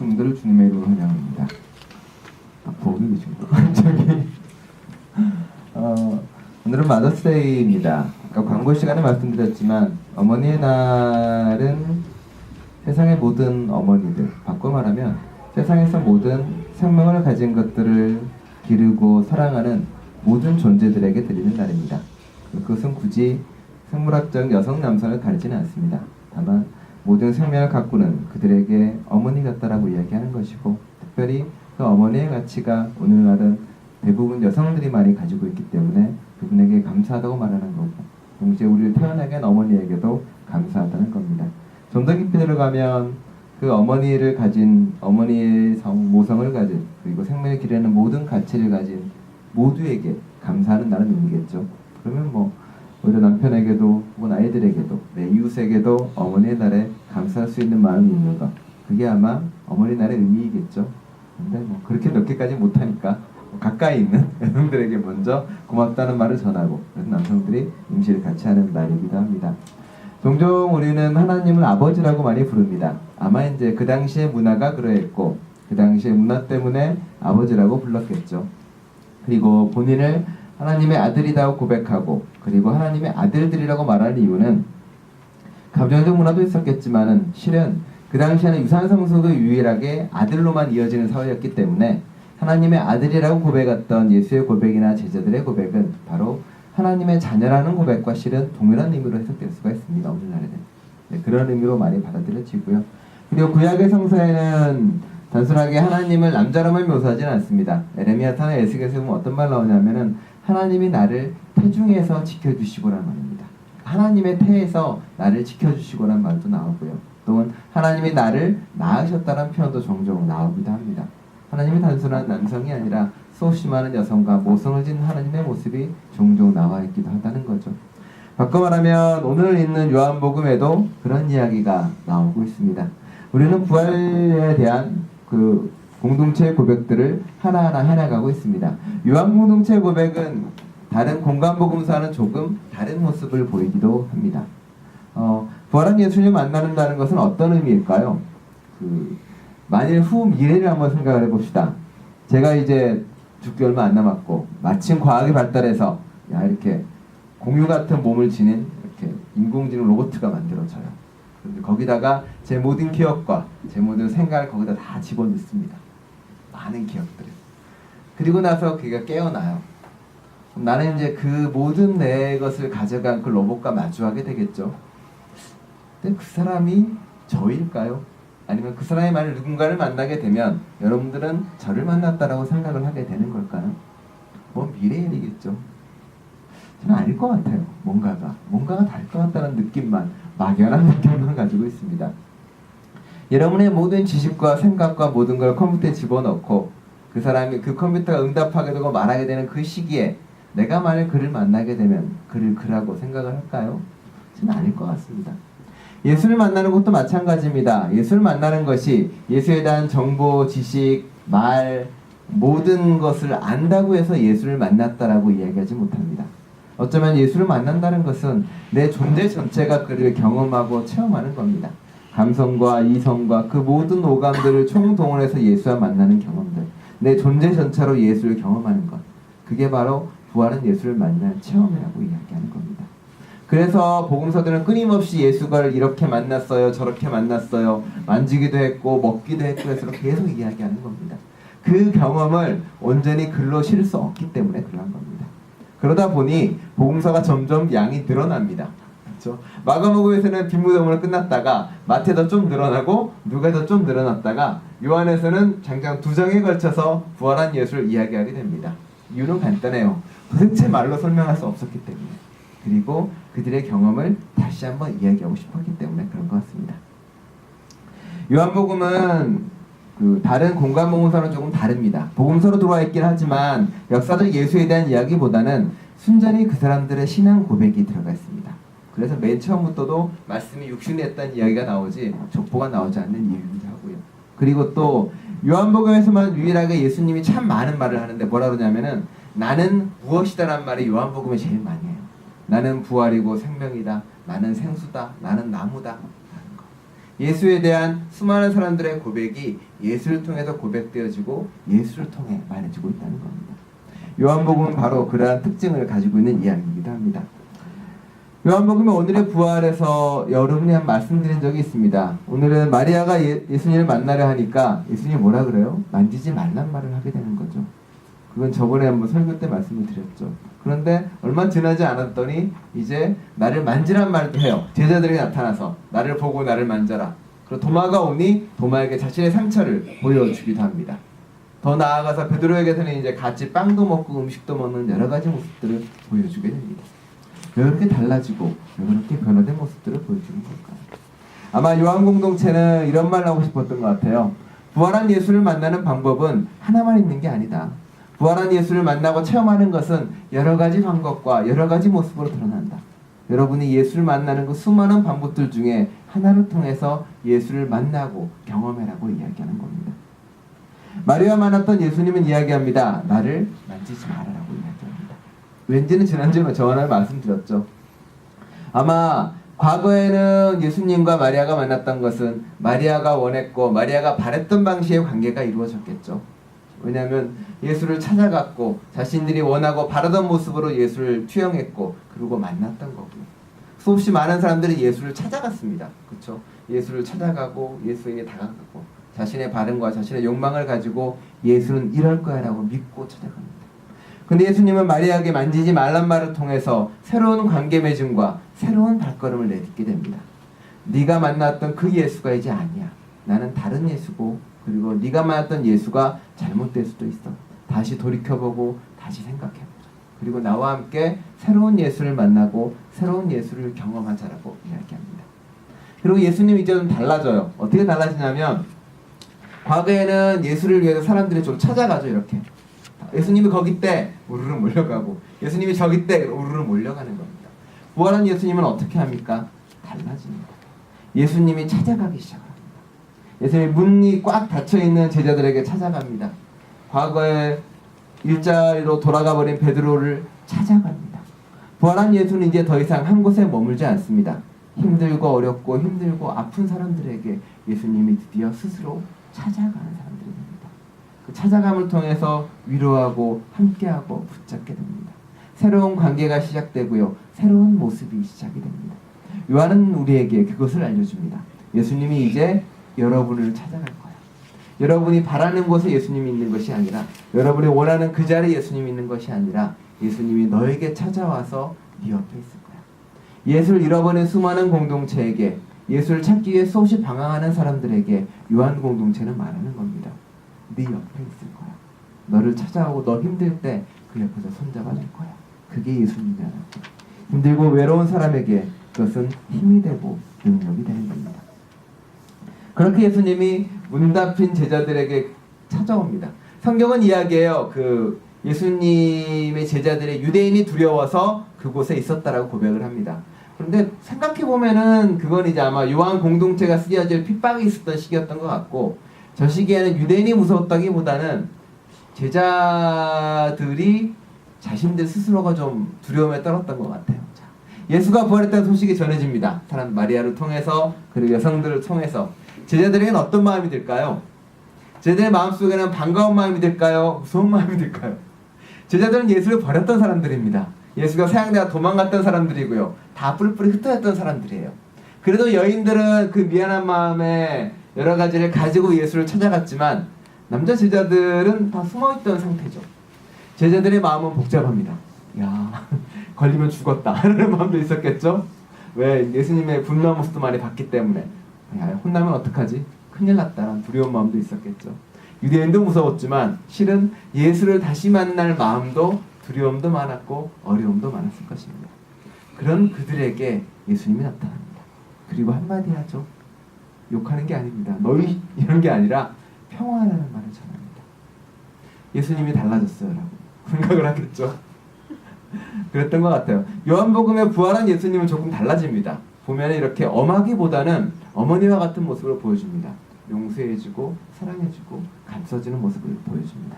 여러분들을 주님의 이름으로 환영합니다. 보고 계신가? 갑자기 오늘은 마더스데이입니다. 아까 광고 시간에 말씀드렸지만 어머니의 날은 세상의 모든 어머니들, 바꿔 말하면 세상에서 모든 생명을 가진 것들을 기르고 사랑하는 모든 존재들에게 드리는 날입니다. 그것은 굳이 생물학적 여성 남성을 가리지는 않습니다. 다만 모든 생명을 가꾸는 그들에게 어머니 같다라고 이야기하는 것이고, 특별히 그 어머니의 가치가 오늘날은 대부분 여성들이 많이 가지고 있기 때문에 그분에게 감사하다고 말하는 거고, 동시에 우리를 태어나게 한 어머니에게도 감사하다는 겁니다. 좀 더 깊이 들어가면 그 어머니를 가진, 어머니의 모성을 가진, 그리고 생명을 기르는 모든 가치를 가진 모두에게 감사하는 날은 의미겠죠. 그러면 뭐 오히려 남편에게도 혹은 아이들에게도 내 이웃에게도 어머니의 날에 감사할 수 있는 마음이 있는 것, 그게 아마 어머니 날의 의미이겠죠. 근데 뭐 그렇게 늦게까지 못하니까 가까이 있는 여성들에게 먼저 고맙다는 말을 전하고, 그래서 남성들이 임시를 같이 하는 날이기도 합니다. 종종 우리는 하나님을 아버지라고 많이 부릅니다. 아마 이제 그 당시의 문화가 그러했고 그 당시의 문화 때문에 아버지라고 불렀겠죠. 그리고 본인을 하나님의 아들이라고 고백하고, 그리고 하나님의 아들들이라고 말하는 이유는 가부장적 문화도 있었겠지만은 실은 그 당시에는 유산성속이 유일하게 아들로만 이어지는 사회였기 때문에 하나님의 아들이라고 고백했던 예수의 고백이나 제자들의 고백은 바로 하나님의 자녀라는 고백과 실은 동일한 의미로 해석될 수가 있습니다. 오늘날에는. 네, 그런 의미로 많이 받아들여지고요. 그리고 구약의 성서에는 단순하게 하나님을 남자로만 묘사하지는 않습니다. 에레미야서나 에스겔에서 보면 어떤 말 나오냐면은 하나님이 나를 태중에서 지켜주시고란 말입니다. 하나님의 태에서 나를 지켜주시고란 말도 나오고요. 또는 하나님이 나를 낳으셨다는 표현도 종종 나오기도 합니다. 하나님이 단순한 남성이 아니라 수없이 많은 여성과 모성을 지닌 하나님의 모습이 종종 나와 있기도 하다는 거죠. 바꿔 말하면 오늘 읽는 요한복음에도 그런 이야기가 나오고 있습니다. 우리는 부활에 대한 그 공동체의 고백들을 하나하나 해나가고 있습니다. 요한 공동체의 고백은 다른 공간복음서와는 조금 다른 모습을 보이기도 합니다. 부활한 예수님을 만나는다는 것은 어떤 의미일까요? 만일 후 미래를 한번 생각을 해봅시다. 제가 이제 죽기 얼마 안 남았고 마침 과학이 발달해서 이렇게 공유 같은 몸을 지닌 이렇게 인공지능 로봇가 만들어져요. 그런데 거기다가 제 모든 기억과 제 모든 생각을 거기다 다 집어넣습니다. 많은 기억들을. 그리고 나서 그가 깨어나요. 나는 이제 그 모든 내 것을 가져간 그 로봇과 마주하게 되겠죠. 근데 그 사람이 저일까요? 아니면 그 사람이 만약 누군가를 만나게 되면 여러분들은 저를 만났다라고 생각을 하게 되는 걸까요? 뭐 미래의 일이겠죠. 저는 아닐 것 같아요. 뭔가가 다를 것 같다는 느낌만, 막연한 느낌만 가지고 있습니다. 여러분의 모든 지식과 생각과 모든 걸 컴퓨터에 집어넣고 그 사람이 그 컴퓨터가 응답하게 되고 말하게 되는 그 시기에 내가 만약 그를 만나게 되면 그를 그라고 생각을 할까요? 저는 아닐 것 같습니다. 예수를 만나는 것도 마찬가지입니다. 예수를 만나는 것이 예수에 대한 정보, 지식, 말, 모든 것을 안다고 해서 예수를 만났다라고 이야기하지 못합니다. 어쩌면 예수를 만난다는 것은 내 존재 전체가 그를 경험하고 체험하는 겁니다. 감성과 이성과 그 모든 오감들을 총동원해서 예수와 만나는 경험들, 내 존재 전체로 예수를 경험하는 것, 그게 바로 부활은 예수를 만난 체험이라고 이야기하는 겁니다. 그래서 복음서들은 끊임없이 예수가 이렇게 만났어요, 저렇게 만났어요, 만지기도 했고 먹기도 했고 해서 계속 이야기하는 겁니다. 그 경험을 온전히 글로 실을 수 없기 때문에 그러한 겁니다. 그러다 보니 복음서가 점점 양이 늘어납니다. 그렇죠? 마가복음에서는 빈무덤으로 끝났다가 마태도 좀 늘어나고 누가도 좀 늘어났다가 요한에서는 장장 2장에 걸쳐서 부활한 예수를 이야기하게 됩니다. 이유는 간단해요. 도대체 말로 설명할 수 없었기 때문에, 그리고 그들의 경험을 다시 한번 이야기하고 싶었기 때문에 그런 것 같습니다. 요한복음은 다른 공간복음서는 조금 다릅니다. 복음서로 들어와 있긴 하지만 역사적 예수에 대한 이야기보다는 순전히 그 사람들의 신앙 고백이 들어가 있습니다. 그래서 맨 처음부터도 말씀이 육신이 됐다는 이야기가 나오지 족보가 나오지 않는 이유이기도 하고요. 그리고 또 요한복음에서만 유일하게 예수님이 참 많은 말을 하는데 뭐라 그러냐면은 나는 무엇이다라는 말이 요한복음에 제일 많이 해요. 나는 부활이고 생명이다. 나는 생수다. 나는 나무다. 예수에 대한 수많은 사람들의 고백이 예수를 통해서 고백되어지고 예수를 통해 말해지고 있다는 겁니다. 요한복음은 바로 그러한 특징을 가지고 있는 이야기이기도 합니다. 요한복음의 오늘의 부활에서 여러분이 한 말씀드린 적이 있습니다. 오늘은 마리아가 예수님을 만나려 하니까 예수님이 뭐라 그래요? 만지지 말란 말을 하게 되는 거죠. 그건 저번에 한번 설교 때 말씀을 드렸죠. 그런데 얼마 지나지 않았더니 이제 나를 만지란 말도 해요. 제자들이 나타나서 나를 보고 나를 만져라. 그리고 도마가 오니 도마에게 자신의 상처를 보여주기도 합니다. 더 나아가서 베드로에게서는 이제 같이 빵도 먹고 음식도 먹는 여러 가지 모습들을 보여주게 됩니다. 왜 그렇게 달라지고 왜 그렇게 변화된 모습들을 보여주는 걸까요? 아마 요한 공동체는 이런 말을 하고 싶었던 것 같아요. 부활한 예수를 만나는 방법은 하나만 있는 게 아니다. 부활한 예수를 만나고 체험하는 것은 여러 가지 방법과 여러 가지 모습으로 드러난다. 여러분이 예수를 만나는 그 수많은 방법들 중에 하나를 통해서 예수를 만나고 경험해라고 이야기하는 겁니다. 마리아와 만났던 예수님은 이야기합니다. 나를 만지지 말아라고 이야기합니다. 왠지는 지난주에 저와 말씀드렸죠. 아마 과거에는 예수님과 마리아가 만났던 것은 마리아가 원했고 마리아가 바랬던 방식의 관계가 이루어졌겠죠. 왜냐하면 예수를 찾아갔고 자신들이 원하고 바라던 모습으로 예수를 투영했고 그리고 만났던 거고요. 수없이 많은 사람들이 예수를 찾아갔습니다. 그렇죠? 예수를 찾아가고 예수에게 다가가고 자신의 바램과 자신의 욕망을 가지고 예수는 이럴 거야 라고 믿고 찾아갑니다. 근데 예수님은 마리아에게 만지지 말란 말을 통해서 새로운 관계 맺음과 새로운 발걸음을 내딛게 됩니다. 네가 만났던 그 예수가 이제 아니야. 나는 다른 예수고 그리고 네가 만났던 예수가 잘못될 수도 있어. 다시 돌이켜보고 다시 생각해보자. 그리고 나와 함께 새로운 예수를 만나고 새로운 예수를 경험하자라고 이야기합니다. 그리고 예수님이 이제 좀 달라져요. 어떻게 달라지냐면 과거에는 예수를 위해서 사람들이 좀 찾아가죠. 이렇게 예수님이 거기 때 우르르 몰려가고 예수님이 저기 때 우르르 몰려가는 겁니다. 부활한 예수님은 어떻게 합니까? 달라집니다. 예수님이 찾아가기 시작합니다. 예수님이 문이 꽉 닫혀있는 제자들에게 찾아갑니다. 과거에 일자리로 돌아가버린 베드로를 찾아갑니다. 부활한 예수는 이제 더 이상 한 곳에 머물지 않습니다. 힘들고 어렵고 힘들고 아픈 사람들에게 예수님이 드디어 스스로 찾아가는 사람들이 됩니다. 그 찾아감을 통해서 위로하고 함께하고 붙잡게 됩니다. 새로운 관계가 시작되고요. 새로운 모습이 시작이 됩니다. 요한은 우리에게 그것을 알려줍니다. 예수님이 이제 여러분을 찾아갈 거야. 여러분이 바라는 곳에 예수님이 있는 것이 아니라 여러분이 원하는 그 자리에 예수님이 있는 것이 아니라 예수님이 너에게 찾아와서 네 옆에 있을 거야. 예수를 잃어버린 수많은 공동체에게 예수를 찾기 위해 수없이 방황하는 사람들에게 요한 공동체는 말하는 겁니다. 네 옆에 있을 거야. 너를 찾아오고 너 힘들 때 그 옆에서 손잡아 줄 거야. 그게 예수님이라는 거야. 힘들고 외로운 사람에게 그것은 힘이 되고 능력이 되는 겁니다. 그렇게 예수님이 문 닫힌 제자들에게 찾아옵니다. 성경은 이야기해요. 그 예수님의 제자들의 유대인이 두려워서 그곳에 있었다라고 고백을 합니다. 그런데 생각해보면은 그건 이제 아마 요한 공동체가 쓰여질 핍박이 있었던 시기였던 것 같고 저 시기에는 유대인이 무서웠다기보다는 제자들이 자신들 스스로가 좀 두려움에 떨었던 것 같아요. 자, 예수가 부활했다는 소식이 전해집니다. 사람 마리아를 통해서 그리고 여성들을 통해서 제자들에게는 어떤 마음이 들까요? 제자들의 마음속에는 반가운 마음이 들까요? 무서운 마음이 들까요? 제자들은 예수를 버렸던 사람들입니다. 예수가 사양대가 도망갔던 사람들이고요. 다 뿔뿔이 흩어졌던 사람들이에요. 그래도 여인들은 그 미안한 마음에 여러 가지를 가지고 예수를 찾아갔지만 남자 제자들은 다 숨어있던 상태죠. 제자들의 마음은 복잡합니다. 야, 걸리면 죽었다 하는 마음도 있었겠죠. 왜? 예수님의 분노한 모습도 많이 봤기 때문에 야, 혼나면 어떡하지? 큰일 났다라는 두려운 마음도 있었겠죠. 유대인도 무서웠지만 실은 예수를 다시 만날 마음도 두려움도 많았고 어려움도 많았을 것입니다. 그런 그들에게 예수님이 나타납니다. 그리고 한마디 하죠. 욕하는 게 아닙니다. 너희 이런 게 아니라 평화라는 말을 전합니다. 예수님이 달라졌어요 라고 생각을 하겠죠. 그랬던 것 같아요. 요한복음에 부활한 예수님은 조금 달라집니다. 보면 이렇게 엄하기보다는 어머니와 같은 모습을 보여줍니다. 용서해주고 사랑해주고 감싸주는 모습을 보여줍니다.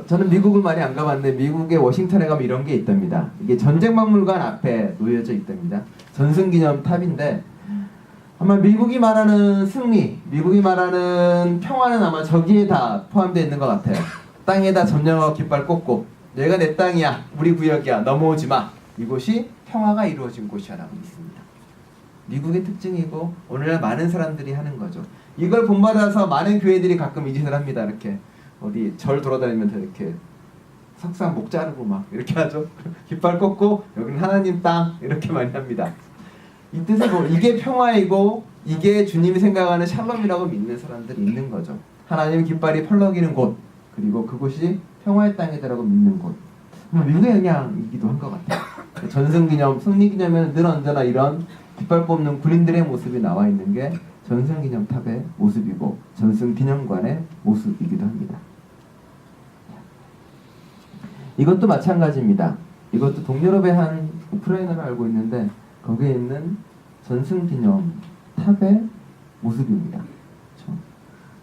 저는 미국을 많이 안 가봤는데 미국의 워싱턴에 가면 이런 게 있답니다. 이게 전쟁박물관 앞에 놓여져 있답니다. 전승기념탑인데 아마 미국이 말하는 승리, 미국이 말하는 평화는 아마 저기에 다 포함되어 있는 것 같아요. 땅에다 점령하고 깃발 꽂고 여기가 내 땅이야, 우리 구역이야, 넘어오지 마. 이곳이 평화가 이루어진 곳이야 라고 믿습니다. 미국의 특징이고 오늘날 많은 사람들이 하는 거죠. 이걸 본받아서 많은 교회들이 가끔 이 짓을 합니다. 이렇게 어디 절 돌아다니면서 이렇게 석상 목 자르고 막 이렇게 하죠. 깃발 꽂고 여기는 하나님 땅 이렇게 많이 합니다. 이 뜻은 뭐 이게 평화이고 이게 주님이 생각하는 샬롬이라고 믿는 사람들이 있는 거죠. 하나님 깃발이 펄럭이는 곳, 그리고 그곳이 평화의 땅이다라고 믿는 곳. 미국의 영향이기도 한 것 같아요. 전승기념, 승리기념에는 늘 언제나 이런 깃발 뽑는 군인들의 모습이 나와 있는 게 전승기념탑의 모습이고 전승기념관의 모습이기도 합니다. 이것도 마찬가지입니다. 이것도 동유럽의 한 우크라이나를 알고 있는데 거기에 있는 전승기념탑의 모습입니다. 그렇죠?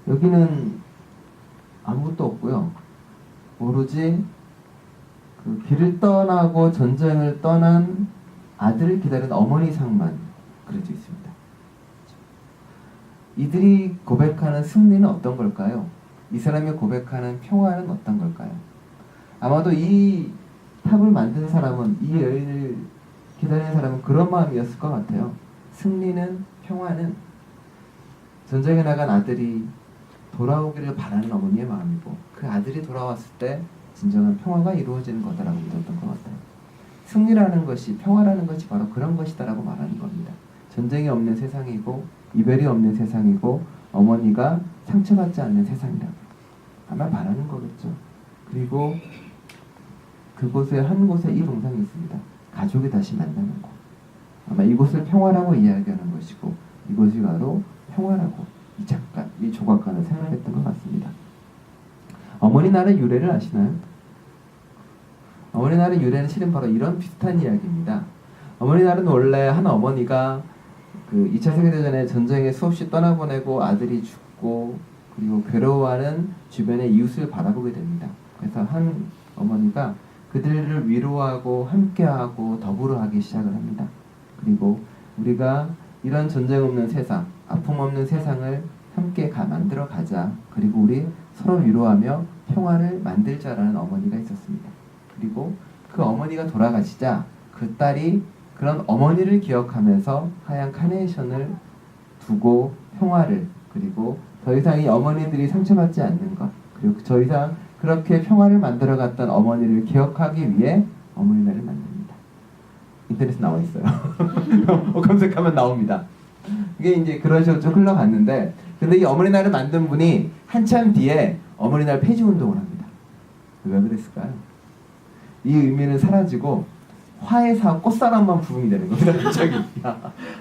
여기는 아무것도 없고요. 오로지 그 길을 떠나고 전쟁을 떠난 아들을 기다리는 어머니 상만 그려져 있습니다. 이들이 고백하는 승리는 어떤 걸까요? 이 사람이 고백하는 평화는 어떤 걸까요? 아마도 이 탑을 만든 사람은, 이 여인을 기다리는 사람은 그런 마음이었을 것 같아요. 승리는, 평화는 전쟁에 나간 아들이 돌아오기를 바라는 어머니의 마음이고 그 아들이 돌아왔을 때 진정한 평화가 이루어지는 거다라고 믿었던 것 같아요. 승리라는 것이, 평화라는 것이 바로 그런 것이다라고 말하는 겁니다. 전쟁이 없는 세상이고 이별이 없는 세상이고 어머니가 상처받지 않는 세상이라고 아마 말하는 거겠죠. 그리고 그곳에 한 곳에 이 동상이 있습니다. 가족이 다시 만나는 곳. 아마 이곳을 평화라고 이야기하는 것이고 이것이 바로 평화라고 이 작가, 이 조각가는 생각했던 것 같습니다. 어머니 날의 유래를 아시나요? 어머니 날의 유래는 실은 바로 이런 비슷한 이야기입니다. 어머니 날은 원래 한 어머니가 그 2차 세계대전에 전쟁에 수없이 떠나보내고 아들이 죽고 그리고 괴로워하는 주변의 이웃을 바라보게 됩니다. 그래서 한 어머니가 그들을 위로하고 함께하고 더불어 하기 시작을 합니다. 그리고 우리가 이런 전쟁 없는 세상, 아픔 없는 세상을 함께 만들어 가자. 그리고 우리 서로 위로하며 평화를 만들자라는 어머니가 있었습니다. 그리고 그 어머니가 돌아가시자 그 딸이 그런 어머니를 기억하면서 하얀 카네이션을 두고 평화를, 그리고 더 이상 이 어머니들이 상처받지 않는 것, 그리고 더 이상 그렇게 평화를 만들어갔던 어머니를 기억하기 위해 어머니 날을 만듭니다. 인터넷에 나와 있어요. 검색하면 나옵니다. 이게 이제 그런 식으로 쭉 흘러갔는데, 근데 이 어머니 날을 만든 분이 한참 뒤에 어머니 날 폐지 운동을 합니다. 왜 그랬을까요? 이 의미는 사라지고 화해사 꽃사람만 부흥이 되는 겁니다. 갑자기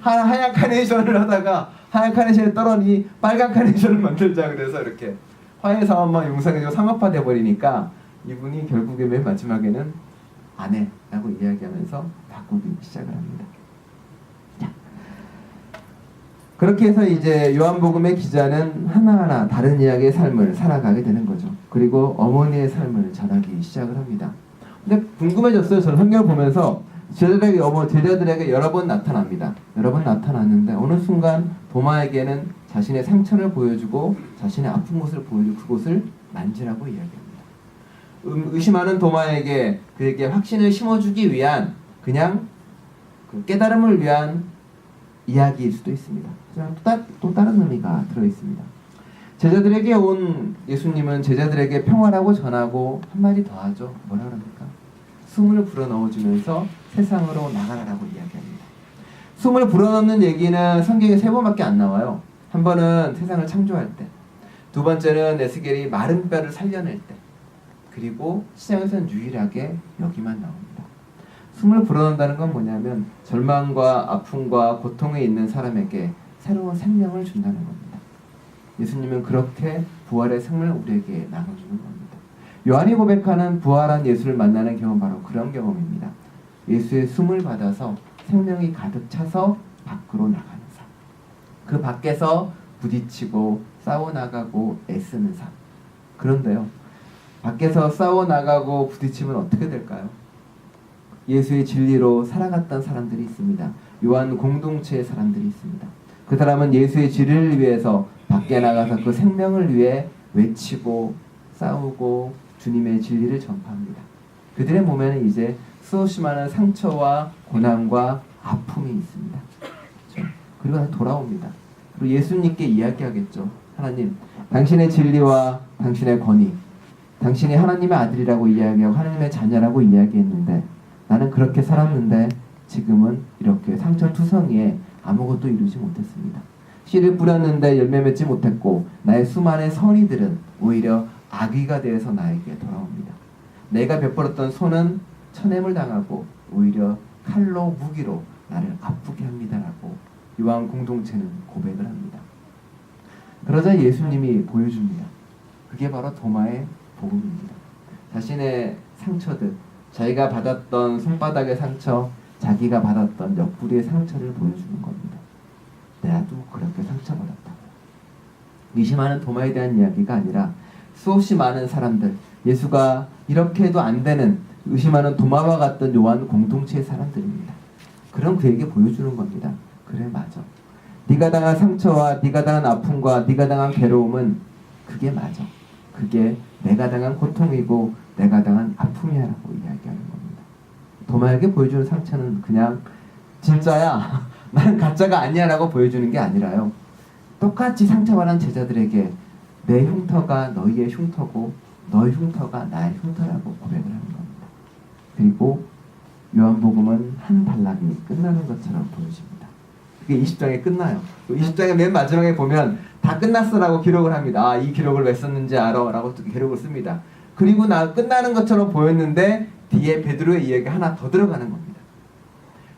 하얀 카네이션을 하다가 하얀 카네이션이 떨어니 빨간 카네이션을 만들자 그래서 이렇게 화해사업만 용서해주고 상업화돼 버리니까 이분이 결국에 맨 마지막에는 아내라고 이야기하면서 바꾸기 시작을 합니다. 자, 그렇게 해서 이제 요한복음의 기자는 하나하나 다른 이야기의 삶을 살아가게 되는 거죠. 그리고 어머니의 삶을 전하기 시작을 합니다. 근데 궁금해졌어요. 저는 성경을 보면서 제자들에게 여러 번 나타납니다. 여러 번 나타났는데 어느 순간 도마에게는 자신의 상처를 보여주고 자신의 아픈 곳을 보여주고 그곳을 만지라고 이야기합니다. 의심하는 도마에게 그에게 확신을 심어주기 위한 그냥 그 깨달음을 위한 이야기일 수도 있습니다. 또 다른 의미가 들어있습니다. 제자들에게 온 예수님은 제자들에게 평화라고 전하고 한마디 더 하죠. 뭐라 그럽니까? 숨을 불어넣어주면서 세상으로 나가라라고 이야기합니다. 숨을 불어넣는 얘기는 성경에 3번밖에 안 나와요. 한 번은 세상을 창조할 때, 두 번째는 에스겔이 마른 뼈를 살려낼 때, 그리고 시장에서는 유일하게 여기만 나옵니다. 숨을 불어넣는다는 건 뭐냐면 절망과 아픔과 고통에 있는 사람에게 새로운 생명을 준다는 겁니다. 예수님은 그렇게 부활의 생명을 우리에게 나눠주는 겁니다. 요한이 고백하는 부활한 예수를 만나는 경험, 바로 그런 경험입니다. 예수의 숨을 받아서 생명이 가득 차서 밖으로 나가는 삶. 그 밖에서 부딪히고 싸워나가고 애쓰는 삶. 그런데요, 밖에서 싸워나가고 부딪히면 어떻게 될까요? 예수의 진리로 살아갔던 사람들이 있습니다. 요한 공동체의 사람들이 있습니다. 그 사람은 예수의 진리를 위해서 밖에 나가서 그 생명을 위해 외치고 싸우고 주님의 진리를 전파합니다. 그들의 몸에는 이제 수없이 많은 상처와 고난과 아픔이 있습니다. 그렇죠? 그리고 다시 돌아옵니다. 그리고 예수님께 이야기하겠죠. 하나님, 당신의 진리와 당신의 권위, 당신이 하나님의 아들이라고 이야기하고 하나님의 자녀라고 이야기했는데 나는 그렇게 살았는데 지금은 이렇게 상처투성이에 아무것도 이루지 못했습니다. 씨를 뿌렸는데 열매 맺지 못했고 나의 수많은 선의들은 오히려 악의가 되어서 나에게 돌아옵니다. 내가 베풀었던 손은 천냄을 당하고 오히려 칼로 무기로 나를 아프게 합니다라고 요한 공동체는 고백을 합니다. 그러자 예수님이 보여줍니다. 그게 바로 도마의 복음입니다. 자신의 상처들, 자기가 받았던 손바닥의 상처, 자기가 받았던 옆구리의 상처를 보여주는 겁니다. 나도 그렇게 상처받았다고. 의심하는 도마에 대한 이야기가 아니라 수없이 많은 사람들, 예수가 이렇게 해도 안 되는 의심하는 도마와 같던 요한 공동체의 사람들입니다. 그럼 그에게 보여주는 겁니다. 그래, 맞아. 네가 당한 상처와 네가 당한 아픔과 네가 당한 괴로움은 그게 맞아. 그게 내가 당한 고통이고 내가 당한 아픔이야라고 이야기하는 겁니다. 도마에게 보여주는 상처는 그냥 진짜야, 나는 가짜가 아니야 라고 보여주는 게 아니라요. 똑같이 상처받은 제자들에게 내 흉터가 너희의 흉터고 너희 흉터가 나의 흉터라고 고백을 하는 겁니다. 그리고 요한복음은 한 단락이 끝나는 것처럼 보여집니다. 그게 20장에 끝나요. 20장의 맨 마지막에 보면 다 끝났어라고 기록을 합니다. 아, 이 기록을 왜 썼는지 알아 라고 기록을 씁니다. 그리고 끝나는 것처럼 보였는데 뒤에 베드로의 이야기가 하나 더 들어가는 겁니다.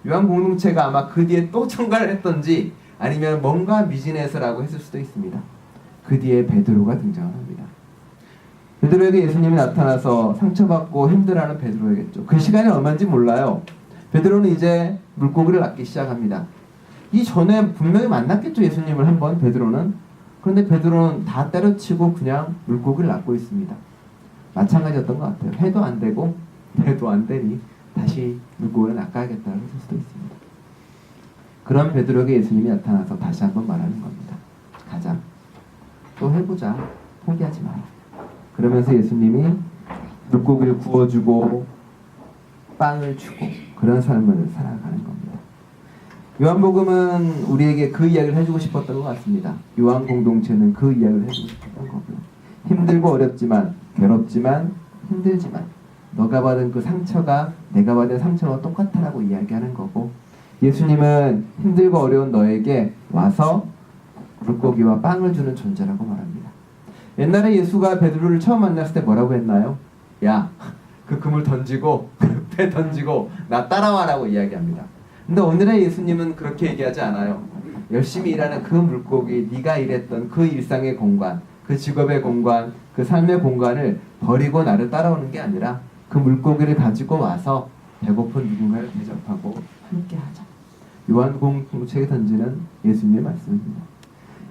요한 공동체가 아마 그 뒤에 또 청가를 했던지 아니면 뭔가 미진해서라고 했을 수도 있습니다. 그 뒤에 베드로가 등장을 합니다. 베드로에게 예수님이 나타나서 상처받고 힘들어하는 베드로에겠죠. 그 시간이 얼마인지 몰라요. 베드로는 이제 물고기를 낚기 시작합니다. 이 전에 분명히 만났겠죠, 예수님을 한번 베드로는. 그런데 베드로는 다 때려치고 그냥 물고기를 낚고 있습니다. 마찬가지였던 것 같아요. 해도 안 되고 해도 안 되니 다시 물고기를 낚아야겠다고 했을 수도 있습니다. 그런 베드로에게 예수님이 나타나서 다시 한번 말하는 겁니다. 가자. 또 해보자. 포기하지 마라. 그러면서 예수님이 물고기를 구워주고 빵을 주고 그런 삶을 살아가는 겁니다. 요한복음은 우리에게 그 이야기를 해주고 싶었던 것 같습니다. 요한 공동체는 그 이야기를 해주고 싶었던 거고요. 힘들고 어렵지만 괴롭지만 힘들지만 너가 받은 그 상처가 내가 받은 상처와 똑같다라고 이야기하는 거고 예수님은 힘들고 어려운 너에게 와서 물고기와 빵을 주는 존재라고 말합니다. 옛날에 예수가 베드로를 처음 만났을 때 뭐라고 했나요? 야, 그 그물 던지고 배 던지고 나 따라와라고 이야기합니다. 근데 오늘의 예수님은 그렇게 얘기하지 않아요. 열심히 일하는 그 물고기, 네가 일했던 그 일상의 공간, 그 직업의 공간, 그 삶의 공간을 버리고 나를 따라오는 게 아니라 그 물고기를 가지고 와서 배고픈 누군가를 대접하고 함께하자. 요한 공동체에 던지는 예수님의 말씀입니다.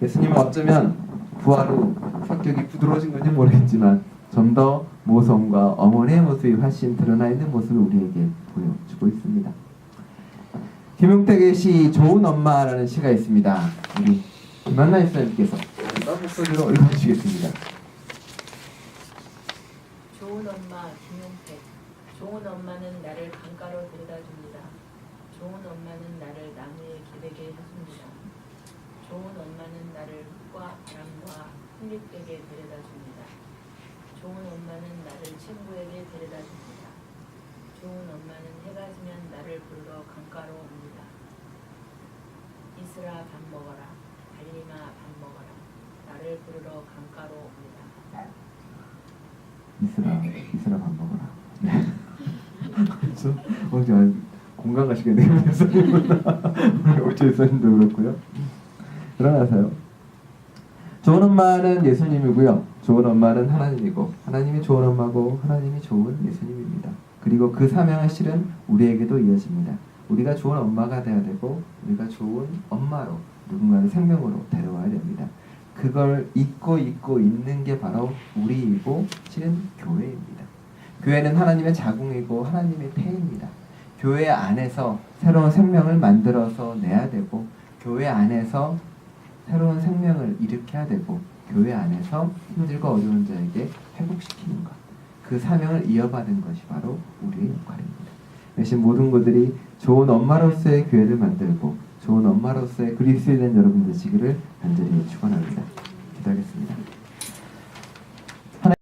예수님은 어쩌면 부활 후 성격이 부드러워진 건지 모르겠지만 좀 더 모성과 어머니의 모습이 훨씬 드러나 있는 모습을 우리에게 보여주고 있습니다. 김용택의 시 좋은 엄마라는 시가 있습니다. 우리 김한나 입사님께서 목소리로 읽어주시겠습니다. 좋은 엄마 김용택. 좋은 엄마는 나를 강가로 데려다 줍니다. 좋은 엄마는 나를 나무에 기대게 해줍니다. 좋은 엄마는 나를 흙과 바람과 흙잎에게 데려다 줍니다. 좋은 엄마는 나를 친구에게 데려다 줍니다. 좋은 엄마는 해가 지면 나를 부르러 강가로 옵니다. 이슬아 밥 먹어라. 달림아 밥 먹어라. 나를 부르러 강가로 옵니다. 이슬아 밥 먹어라. 네. 그렇죠? 오늘 공감 가시겠네요. 우리 오치 예수님도 그렇고요. 일어나세요. 좋은 엄마는 예수님이고요. 좋은 엄마는 하나님이고 하나님이 좋은 엄마고 하나님이 좋은 예수님입니다. 그리고 그 사명의 실은 우리에게도 이어집니다. 우리가 좋은 엄마가 돼야 되고 우리가 좋은 엄마로 누군가를 생명으로 데려와야 됩니다. 그걸 잊고 있는 게 바로 우리이고 실은 교회입니다. 교회는 하나님의 자궁이고 하나님의 태입니다. 교회 안에서 새로운 생명을 만들어서 내야 되고, 교회 안에서 새로운 생명을 일으켜야 되고, 교회 안에서 힘들고 어려운 자에게 회복시키는 것, 그 사명을 이어받는 것이 바로 우리의 역할입니다. 대신 모든 분들이 좋은 엄마로서의 교회를 만들고 좋은 엄마로서의 그리스도인 여러분 되시기를 간절히 축원합니다. 기도하겠습니다.